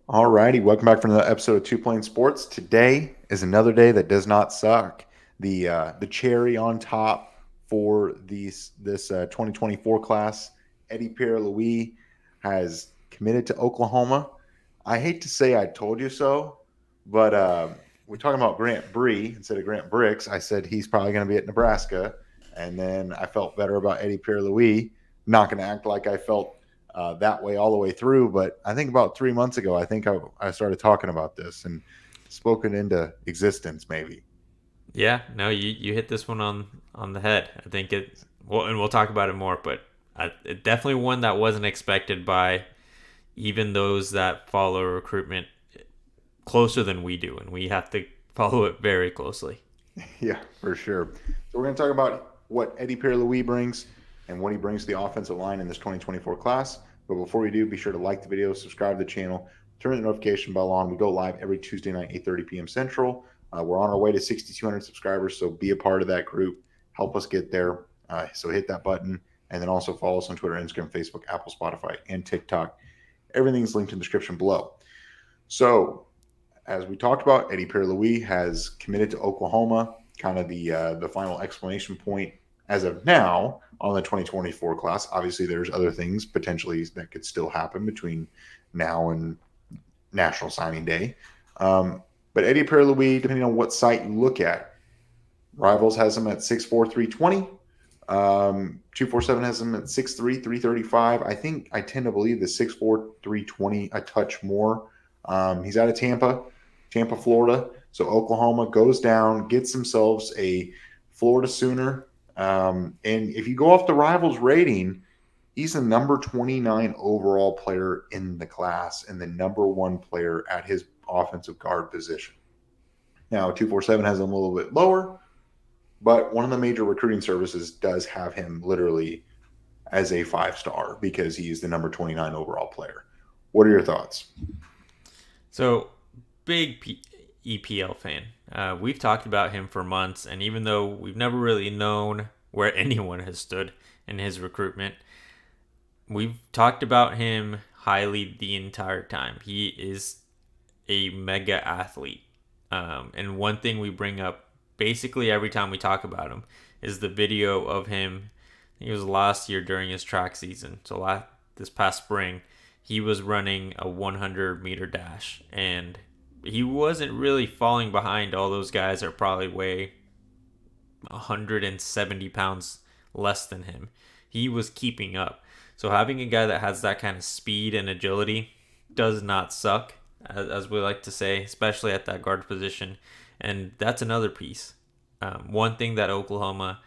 All righty, welcome back for another episode of Two Plane Sports. Today is another day that does not suck. The cherry on top for this 2024 class, Eddie Pierre-Louis has committed to Oklahoma. I hate to say I told you so, but we're talking about Grant Bree instead of Grant Bricks. I said he's probably going to be at Nebraska, and then I felt better about Eddie Pierre-Louis. Not going to act like I felt that way all the way through. But I think about 3 months ago, I started talking about this and spoken into existence, maybe. Yeah, no, you hit this one on the head. I think well, and we'll talk about it more, but it definitely one that wasn't expected by even those that follow recruitment closer than we do, and we have to follow it very closely. Yeah, for sure. So we're going to talk about what Eddie Pierre-Louis brings and what he brings to the offensive line in this 2024 class. But before we do, be sure to like the video, subscribe to the channel, turn the notification bell on. We go live every Tuesday night, 8:30 p.m. Central. We're on our way to 6,200 subscribers, so be a part of that group. Help us get there. So hit that button, and then also follow us on Twitter, Instagram, Facebook, Apple, Spotify, and TikTok. Everything's linked in the description below. So as we talked about, Eddie Pierre-Louis has committed to Oklahoma. Kind of the final explanation point as of now on the 2024 class. Obviously, there's other things potentially that could still happen between now and National Signing Day. But Eddie Pierre-Louis, depending on what site you look at, Rivals has him at 6'4", 320. 247 has him at 6'3", 335. I tend to believe the 6'4", 320 a touch more. He's out of Tampa, Florida. So Oklahoma goes down, gets themselves a Florida Sooner. And if you go off the Rivals rating, he's the number 29 overall player in the class and the number one player at his offensive guard position. Now, 247 has him a little bit lower, but one of the major recruiting services does have him literally as a 5-star because he's the number 29 overall player. What are your thoughts? So, big EPL fan. We've talked about him for months, and even though we've never really known where anyone has stood in his recruitment, we've talked about him highly the entire time. He is a mega athlete. And one thing we bring up basically every time we talk about him is the video of him. I think it was last year during his track season. So this past spring, he was running a 100-meter dash, and he wasn't really falling behind all those guys that probably weigh 170 pounds less than him. He was keeping up. So having a guy that has that kind of speed and agility does not suck, as we like to say, especially at that guard position. And that's another piece. One thing that Oklahoma,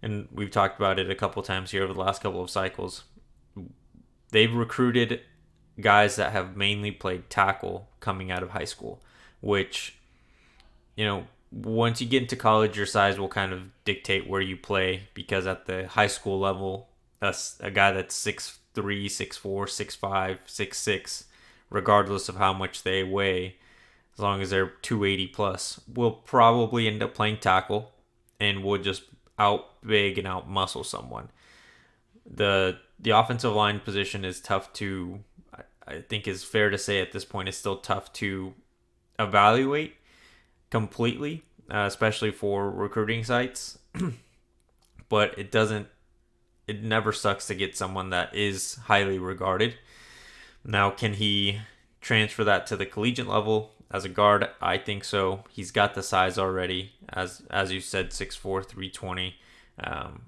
and we've talked about it a couple times here over the last couple of cycles, they've recruited guys that have mainly played tackle coming out of high school, which, once you get into college, your size will kind of dictate where you play because at the high school level, a guy that's 6'3", 6'4", 6'5", 6'6", regardless of how much they weigh, as long as they're 280 plus, will probably end up playing tackle and will just out big and out muscle someone. The offensive line position is tough to, I think is fair to say at this point, is still tough to evaluate completely, especially for recruiting sites. But it never sucks to get someone that is highly regarded. Now, can he transfer that to the collegiate level as a guard? I think so. He's got the size already, as you said, 6'4", 320,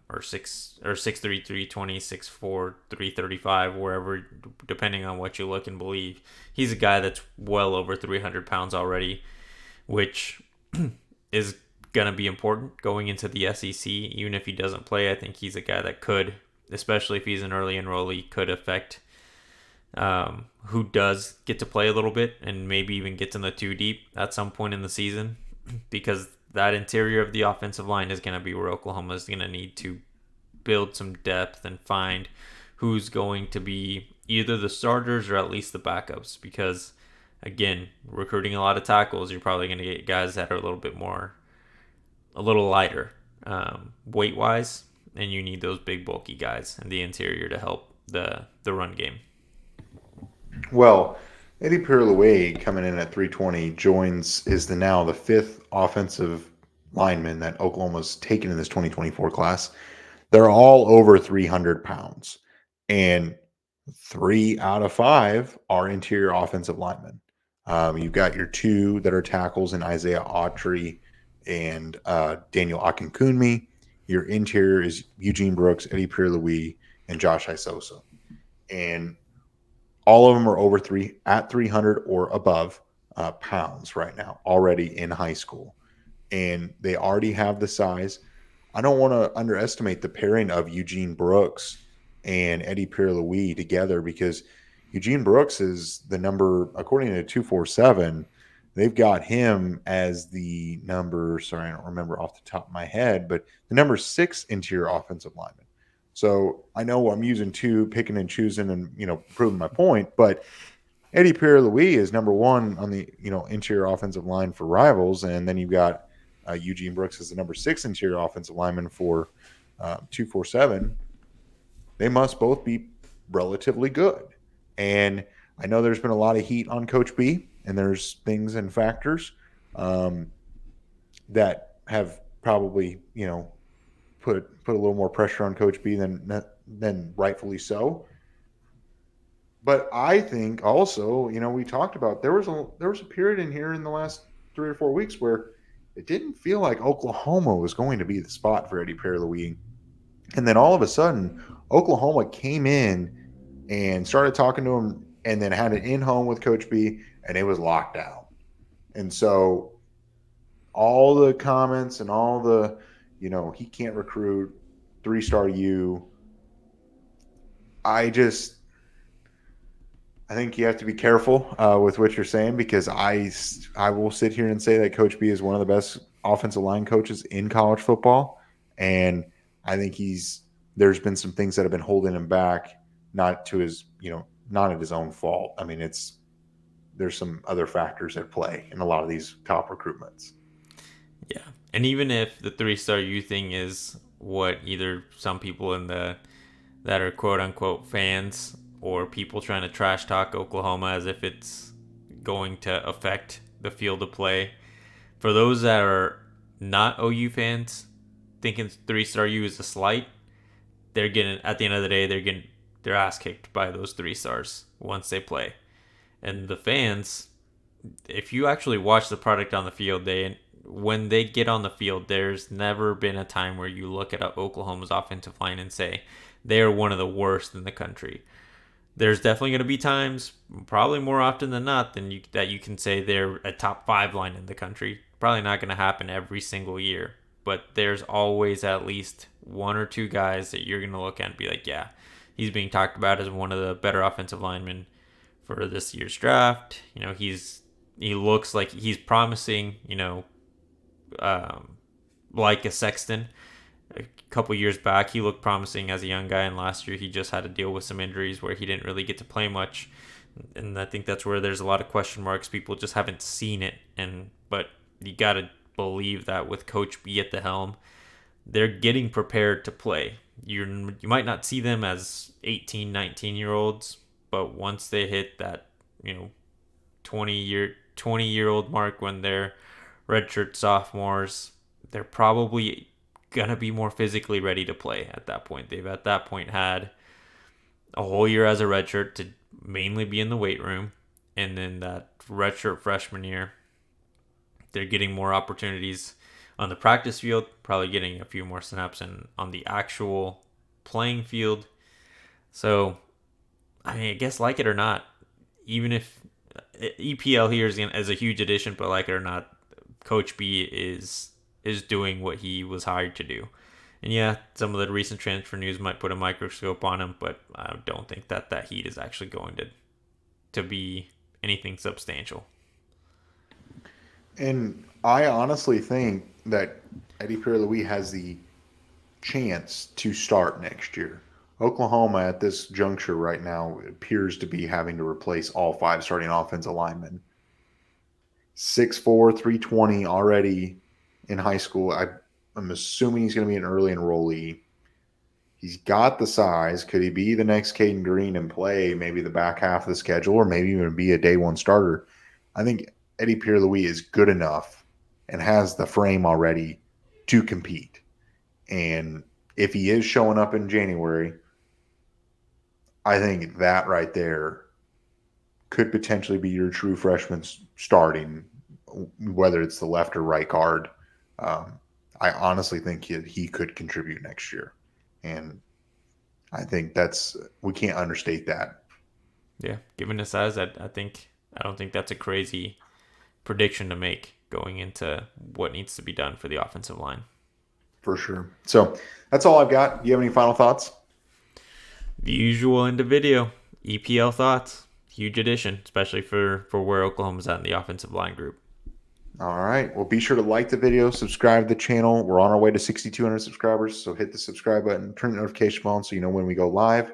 or 6'3", 320, 6'4", 335, wherever, depending on what you look and believe. He's a guy that's well over 300 pounds already, which is going to be important going into the SEC. Even if he doesn't play, I think he's a guy that could, especially if he's an early enrollee, could affect who does get to play a little bit and maybe even gets in the two deep at some point in the season, because that interior of the offensive line is going to be where Oklahoma is going to need to build some depth and find who's going to be either the starters or at least the backups, because again, recruiting a lot of tackles, you're probably going to get guys that are a little lighter weight wise, and you need those big bulky guys in the interior to help the run game. Well, Eddie Pierre-Louis coming in at 320 is now the fifth offensive lineman that Oklahoma's taken in this 2024 class. They're all over 300 pounds, and 3 out of 5 are interior offensive linemen. You've got your two that are tackles in Isaiah Autry and Daniel Akinkunmi. Your interior is Eugene Brooks, Eddie Pierre-Louis, and Josh Isosa. And all of them are over 300 or above pounds right now, already in high school, and they already have the size. I don't want to underestimate the pairing of Eugene Brooks and Eddie Pierre-Louis together, because Eugene Brooks is the number, according to 247, they've got him as the number, sorry, I don't remember off the top of my head, but the number 6 interior offensive lineman. So I know I'm using two, picking and choosing and, proving my point, but Eddie Pierre-Louis is number 1 on the, interior offensive line for Rivals. And then you've got Eugene Brooks as the number 6 interior offensive lineman for 247. They must both be relatively good. And I know there's been a lot of heat on Coach B, and there's things and factors that have probably, put a little more pressure on Coach B than rightfully so. But I think also, we talked about there was a period in here in the last 3 or 4 weeks where it didn't feel like Oklahoma was going to be the spot for Eddie Pierre-Louis. And then all of a sudden, Oklahoma came in and started talking to him, and then had an in-home with Coach B, and it was locked down. And so all the comments and all the, he can't recruit, 3-star U. I just I think you have to be careful with what you're saying, because I will sit here and say that Coach B is one of the best offensive line coaches in college football, and I think there's been some things that have been holding him back, not to his not at his own fault. I mean, there's some other factors at play in a lot of these top recruitments. Yeah. And even if the 3-star U thing is what either some people that are quote unquote fans, or people trying to trash talk Oklahoma as if it's going to affect the field of play. For those that are not OU fans, thinking 3-star U is a slight, they're getting, at the end of the day, they're getting their ass kicked by those 3 stars once they play. And the fans, if you actually watch the product on the field, when they get on the field, there's never been a time where you look at Oklahoma's offensive line and say they're one of the worst in the country. There's definitely going to be times, probably more often than not, that you can say they're a top 5 line in the country. Probably not going to happen every single year, but there's always at least 1 or 2 guys that you're going to look at and be like, yeah, he's being talked about as one of the better offensive linemen for this year's draft. He looks like he's promising, like a Sexton. A couple years back, he looked promising as a young guy, and last year he just had to deal with some injuries where he didn't really get to play much. And I think that's where there's a lot of question marks. People just haven't seen it, but you got to believe that with Coach B at the helm, they're getting prepared to play. You might not see them as 18, 19-year-olds, but once they hit that 20-year-old mark, when they're redshirt sophomores, they're probably gonna be more physically ready to play at that point. They've at that point had a whole year as a redshirt to mainly be in the weight room, and then that redshirt freshman year, they're getting more opportunities on the practice field, probably getting a few more snaps on the actual playing field. So, I mean, I guess, like it or not, even if EPL here is a huge addition, but like it or not, Coach B is doing what he was hired to do. And yeah, some of the recent transfer news might put a microscope on him, but I don't think that heat is actually going to be anything substantial. And I honestly think that Eddie Pierre-Louis has the chance to start next year. Oklahoma at this juncture right now appears to be having to replace all 5 starting offensive linemen. 6'4", 320 already in high school. I'm assuming he's going to be an early enrollee. He's got the size. Could he be the next Caden Green and play maybe the back half of the schedule, or maybe even be a day one starter? I think Eddy Pierre-Louis is good enough and has the frame already to compete. And if he is showing up in January, I think that right there could potentially be your true freshman starting, whether it's the left or right guard. I honestly think he could contribute next year. And I think we can't understate that. Yeah, given his size, I don't think that's a crazy prediction to make going into what needs to be done for the offensive line. For sure. So that's all I've got. Do you have any final thoughts? The usual end of video. EPL thoughts. Huge addition, especially for where Oklahoma's at in the offensive line group. All right. Well, be sure to like the video, subscribe to the channel. We're on our way to 6,200 subscribers. So hit the subscribe button, turn the notification bell on so you know when we go live.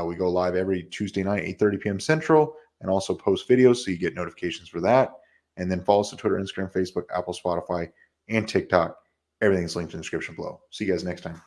We go live every Tuesday night, 8:30 p.m. Central, and also post videos so you get notifications for that. And then follow us on Twitter, Instagram, Facebook, Apple, Spotify, and TikTok. Everything's linked in the description below. See you guys next time.